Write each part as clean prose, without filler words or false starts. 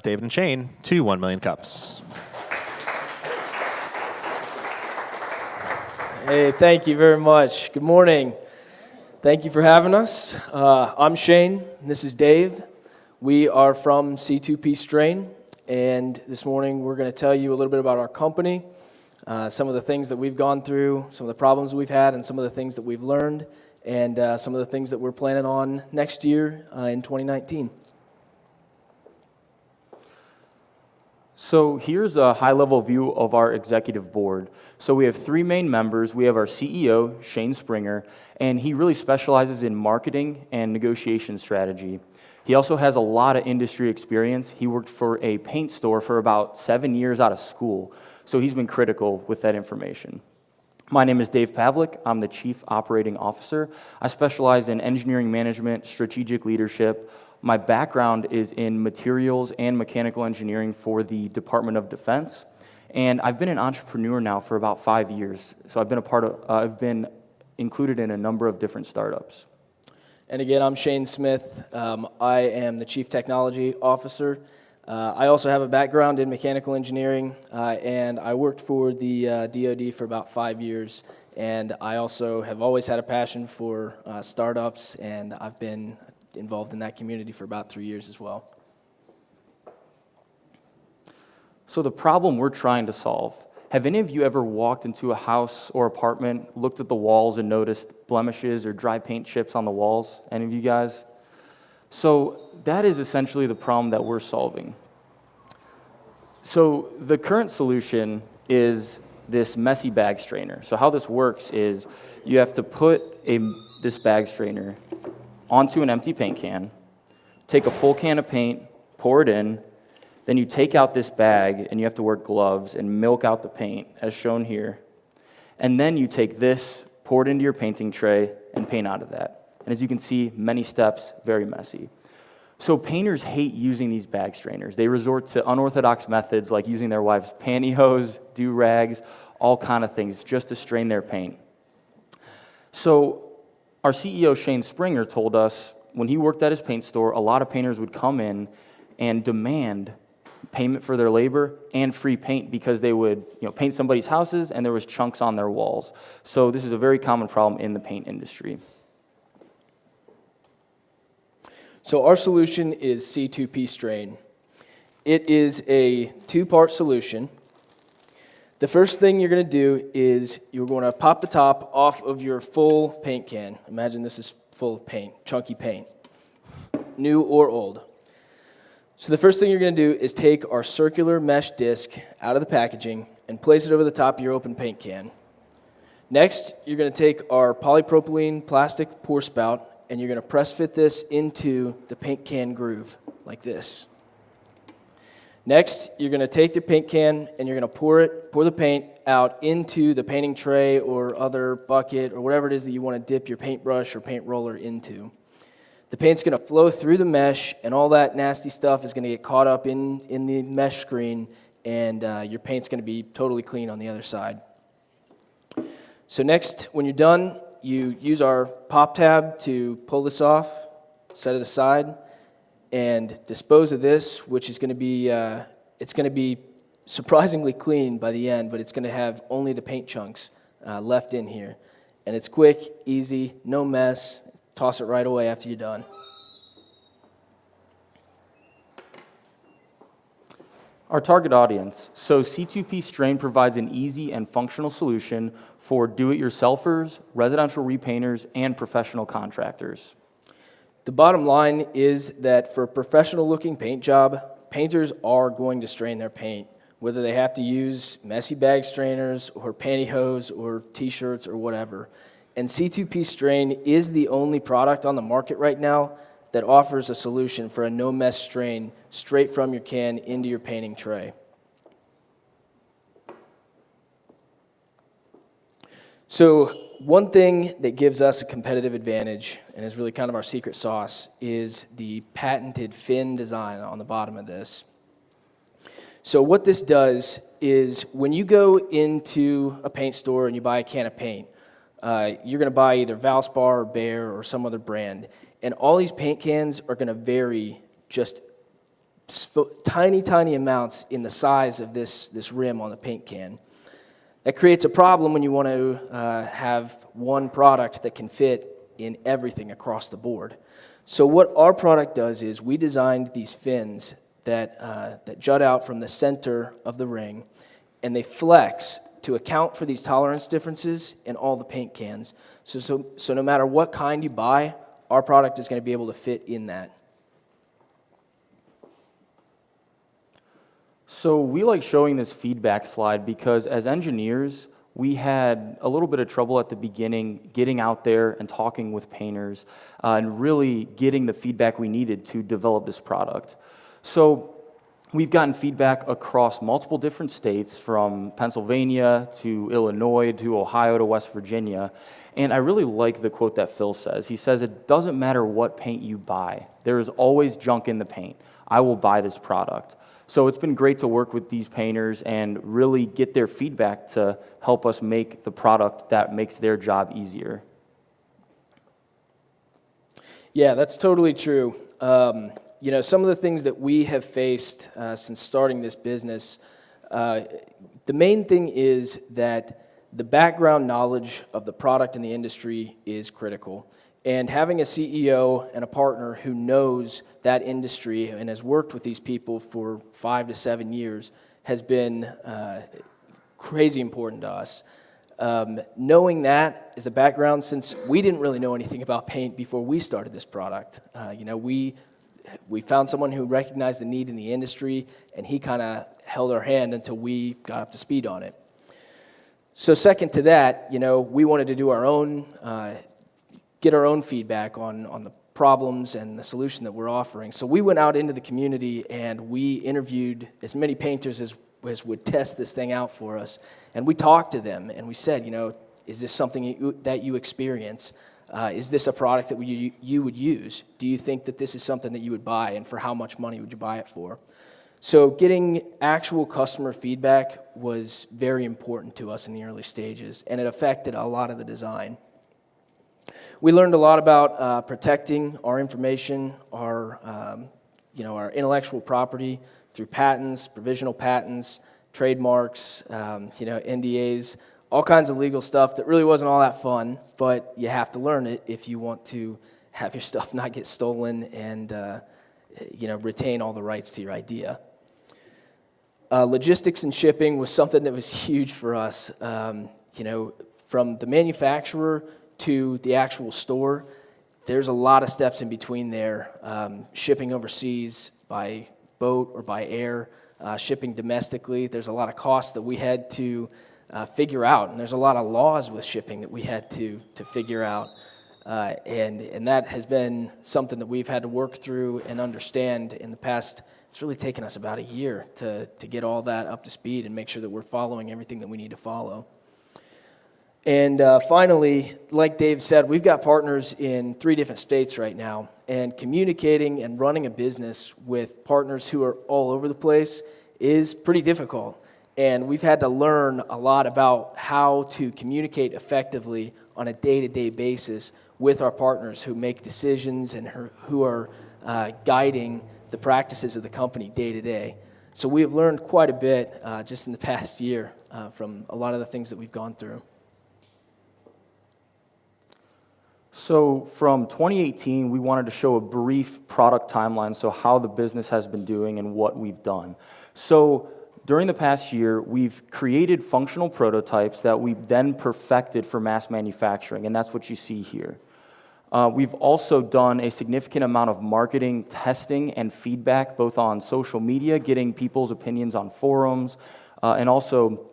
David and Shane to 1 million cups. Hey, thank you very much. Good morning. Thank you for having us. I'm Shane, and this is Dave. We are from C2P Strain, and this morning we're going to tell you a little bit about our company, some of the things that we've gone through, some of the problems we've had, and some of the things that we've learned, and some of the things that we're planning on next year in 2019. So here's a high-level view of our executive board. So we have three main members. We have our CEO, Shane Springer, and he really specializes in marketing and negotiation strategy. He also has a lot of industry experience. He worked for a paint store for about 7 years out of school, so he's been critical with that information. My name is Dave Pavlik. I'm the Chief Operating Officer. I specialize in engineering management, strategic leadership. My background is in materials and mechanical engineering for the Department of Defense, and I've been an entrepreneur now for about 5 years. So I've been included in a number of different startups. And again, I'm Shane Smith. I am the Chief Technology Officer. I also have a background in mechanical engineering, and I worked for the DoD for about 5 years. And I also have always had a passion for startups, and I've been involved in that community for about 3 years as well. So the problem we're trying to solve, have any of you ever walked into a house or apartment, looked at the walls and noticed blemishes or dry paint chips on the walls? Any of you guys? So that is essentially the problem that we're solving. So the current solution is this messy bag strainer. So how this works is you have to put this bag strainer onto an empty paint can, take a full can of paint, pour it in, then you take out this bag and you have to wear gloves and milk out the paint as shown here. And then you take this, pour it into your painting tray, and paint out of that. And as you can see, many steps, very messy. So painters hate using these bag strainers. They resort to unorthodox methods like using their wife's pantyhose, do-rags, all kind of things just to strain their paint. So our CEO, Shane Springer, told us when he worked at his paint store, a lot of painters would come in and demand payment for their labor and free paint because they would paint somebody's houses and there was chunks on their walls. So this is a very common problem in the paint industry. So our solution is C2P Strain. It is a two-part solution. The first thing you're going to do is you're going to pop the top off of your full paint can. Imagine this is full of paint, chunky paint, new or old. So the first thing you're going to do is take our circular mesh disc out of the packaging and place it over the top of your open paint can. Next, you're going to take our polypropylene plastic pour spout and you're going to press fit this into the paint can groove like this. Next, you're going to take the paint can and you're going to pour the paint out into the painting tray or other bucket or whatever it is that you want to dip your paintbrush or paint roller into. The paint's going to flow through the mesh and all that nasty stuff is going to get caught up in the mesh screen and your paint's going to be totally clean on the other side. So next, when you're done, you use our pop tab to pull this off, set it aside, and dispose of this, which is going to be, it's going to be surprisingly clean by the end, but it's going to have only the paint chunks left in here. And it's quick, easy, no mess. Toss it right away after you're done. Our target audience. So C2P Strain provides an easy and functional solution for do-it-yourselfers, residential repainters, and professional contractors. The bottom line is that for a professional-looking paint job, painters are going to strain their paint, whether they have to use messy bag strainers or pantyhose or T-shirts or whatever. And C2P Strain is the only product on the market right now that offers a solution for a no-mess strain straight from your can into your painting tray. So one thing that gives us a competitive advantage, and is really kind of our secret sauce, is the patented fin design on the bottom of this. So what this does is when you go into a paint store and you buy a can of paint, you're going to buy either Valspar or Behr or some other brand, and all these paint cans are going to vary just tiny, tiny amounts in the size of this rim on the paint can. That creates a problem when you want to have one product that can fit in everything across the board. So what our product does is we designed these fins that jut out from the center of the ring, and they flex to account for these tolerance differences in all the paint cans. So no matter what kind you buy, our product is going to be able to fit in that. So we like showing this feedback slide because as engineers, we had a little bit of trouble at the beginning getting out there and talking with painters and really getting the feedback we needed to develop this product. So we've gotten feedback across multiple different states, from Pennsylvania to Illinois to Ohio to West Virginia. And I really like the quote that Phil says. He says, "It doesn't matter what paint you buy. There is always junk in the paint. I will buy this product." So it's been great to work with these painters and really get their feedback to help us make the product that makes their job easier. Yeah, that's totally true. Some of the things that we have faced since starting this business, the main thing is that the background knowledge of the product in the industry is critical. And having a CEO and a partner who knows that industry and has worked with these people for 5 to 7 years has been crazy important to us. Knowing that as a background, since we didn't really know anything about paint before we started this product, we found someone who recognized the need in the industry, and he kind of held our hand until we got up to speed on it. So second to that, we wanted to do our own, get our own feedback on the problems and the solution that we're offering. So we went out into the community and we interviewed as many painters as would test this thing out for us. And we talked to them and we said, is this something that you experience? Is this a product that you would use? Do you think that this is something that you would buy, and for how much money would you buy it for? So getting actual customer feedback was very important to us in the early stages, and it affected a lot of the design. We learned a lot about protecting our information, our intellectual property through patents, provisional patents, trademarks, NDAs, all kinds of legal stuff that really wasn't all that fun, but you have to learn it if you want to have your stuff not get stolen and retain all the rights to your idea. Logistics and shipping was something that was huge for us. From the manufacturer to the actual store, there's a lot of steps in between there. Shipping overseas by boat or by air, shipping domestically, there's a lot of costs that we had to figure out, and there's a lot of laws with shipping that we had to figure out, and that has been something that we've had to work through and understand in the past. It's really taken us about a year to get all that up to speed and make sure that we're following everything that we need to follow. And finally, like Dave said, we've got partners in 3 different states right now, and communicating and running a business with partners who are all over the place is pretty difficult. And we've had to learn a lot about how to communicate effectively on a day-to-day basis with our partners who make decisions and who are guiding the practices of the company day to day. So we have learned quite a bit just in the past year from a lot of the things that we've gone through. So from 2018, we wanted to show a brief product timeline, so how the business has been doing and what we've done. So during the past year, we've created functional prototypes that we've then perfected for mass manufacturing, and that's what you see here. We've also done a significant amount of marketing, testing, and feedback, both on social media, getting people's opinions on forums, and also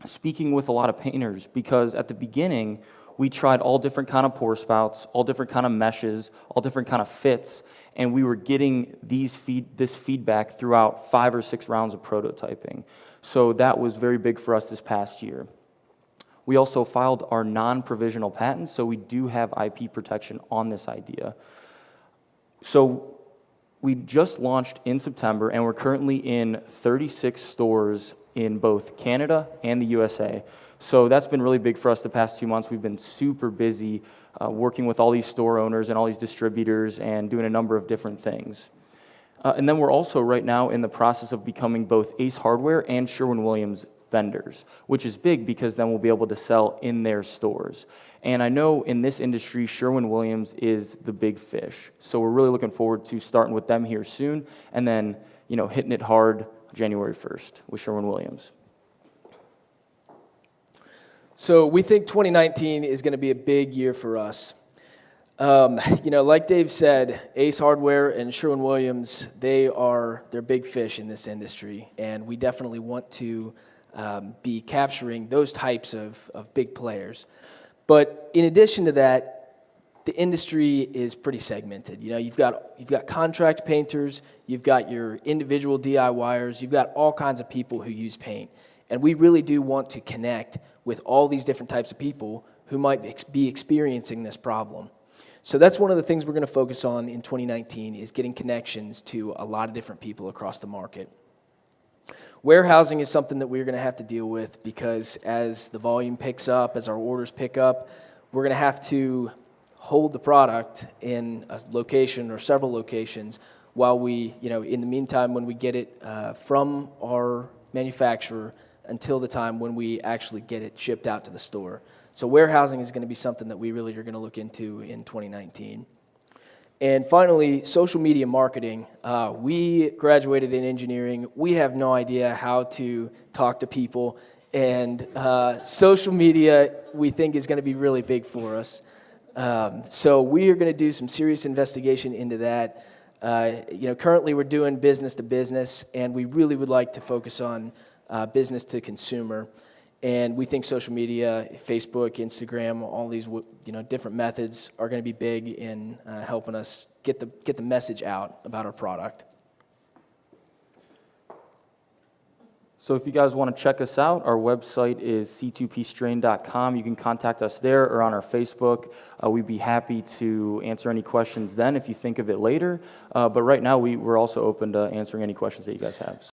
speaking with a lot of painters, because at the beginning, we tried all different kind of pour spouts, all different kind of meshes, all different kind of fits, and we were getting this feedback throughout 5 or 6 rounds of prototyping. So that was very big for us this past year. We also filed our non-provisional patents, so we do have IP protection on this idea. So we just launched in September, and we're currently in 36 stores in both Canada and the USA. So that's been really big for us the past 2 months. We've been super busy working with all these store owners and all these distributors and doing a number of different things. And then we're also right now in the process of becoming both Ace Hardware and Sherwin-Williams vendors, which is big because then we'll be able to sell in their stores. And I know in this industry, Sherwin-Williams is the big fish. So we're really looking forward to starting with them here soon and then, hitting it hard January 1st with Sherwin-Williams. So we think 2019 is going to be a big year for us. Like Dave said, Ace Hardware and Sherwin-Williams, they're big fish in this industry, and we definitely want to be capturing those types of big players. But in addition to that, the industry is pretty segmented. You've got contract painters, you've got your individual DIYers, you've got all kinds of people who use paint. And we really do want to connect with all these different types of people who might be experiencing this problem. So that's one of the things we're going to focus on in 2019 is getting connections to a lot of different people across the market. Warehousing is something that we're going to have to deal with because as the volume picks up, as our orders pick up, we're going to have to hold the product in a location or several locations while we, in the meantime, when we get it from our manufacturer until the time when we actually get it shipped out to the store. So warehousing is going to be something that we really are going to look into in 2019. And finally, social media marketing. We graduated in engineering. We have no idea how to talk to people. And social media, we think, is going to be really big for us. So we are going to do some serious investigation into that. Currently we're doing business to business, and we really would like to focus on business to consumer. And we think social media, Facebook, Instagram, all these different methods are going to be big in helping us get the message out about our product. So if you guys want to check us out, our website is c2pstrain.com. You can contact us there or on our Facebook. We'd be happy to answer any questions then if you think of it later. But right now, we're also open to answering any questions that you guys have.